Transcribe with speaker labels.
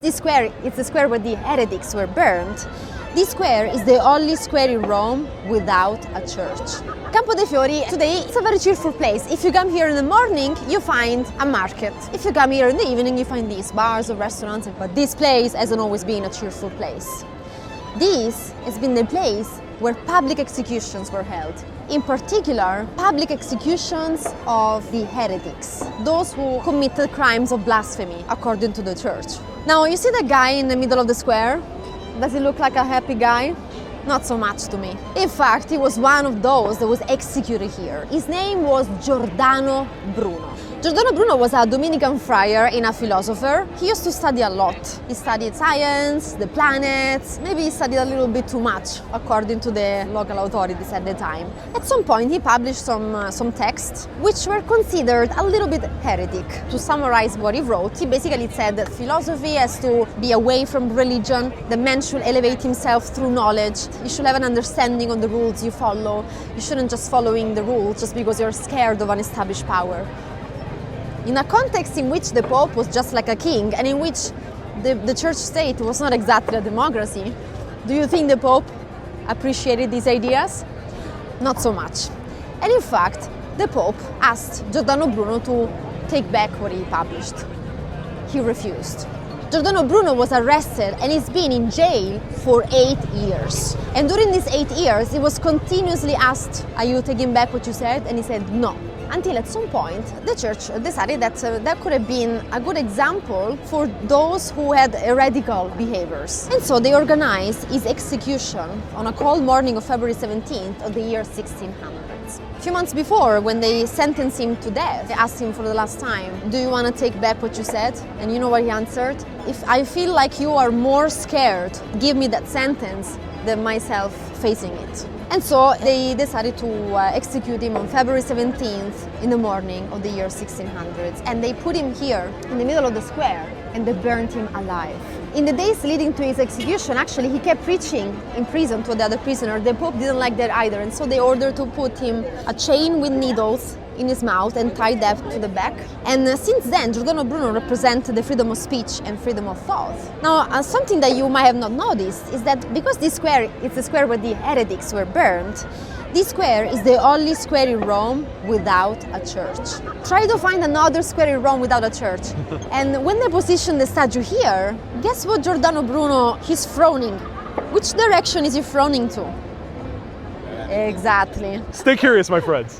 Speaker 1: This square is the square where the heretics were burned. This square is the only square in Rome without a church. Campo dei Fiori today is a very cheerful place. If you come here in the morning, you find a market. If you come here in the evening, you find these bars or restaurants. But this place hasn't always been a cheerful place. This has been the place where public executions were held. In particular, public executions of the heretics, those who committed crimes of blasphemy, according to the church. Now, you see the guy in the middle of the square? Does he look like a happy guy? Not so much to me. In fact, he was one of those that was executed here. His name was Giordano Bruno. Giordano Bruno was a Dominican friar and a philosopher. He used to study a lot. He studied science, the planets, maybe he studied a little bit too much, according to the local authorities at the time. At some point, he published some texts which were considered a little bit heretic. To summarize what he wrote, he basically said that philosophy has to be away from religion, the man should elevate himself through knowledge, you should have an understanding of the rules you follow, you shouldn't just following the rules just because you're scared of an established power. In a context in which the Pope was just like a king and in which the church state was not exactly a democracy, do you think the Pope appreciated these ideas? Not so much. And in fact, the Pope asked Giordano Bruno to take back what he published. He refused. Giordano Bruno was arrested and he's been in jail for 8 years. And during these 8 years, he was continuously asked, "Are you taking back what you said?" And he said no. Until at some point, the church decided that that could have been a good example for those who had heretical behaviors. And so they organized his execution on a cold morning of February 17th of the year 1600s. A few months before, when they sentenced him to death, they asked him for the last time, "Do you want to take back what you said?" And you know what he answered? "If I feel like you are more scared, give me that sentence than myself facing it." And so they decided to execute him on February 17th in the morning of the year 1600s. And they put him here in the middle of the square and they burned him alive. In the days leading to his execution, actually, he kept preaching in prison to the other prisoner. The Pope didn't like that either. And so they ordered to put him a chain with needles in his mouth and tie that to the back. And since then, Giordano Bruno represents the freedom of speech and freedom of thought. Now, something that you might have not noticed is that because this square is the square where the heretics were burned, this square is the only square in Rome without a church. Try to find another square in Rome without a church. And when they position the statue here, guess what Giordano Bruno, he's frowning. Which direction is he frowning to? Exactly.
Speaker 2: Stay curious, my friends.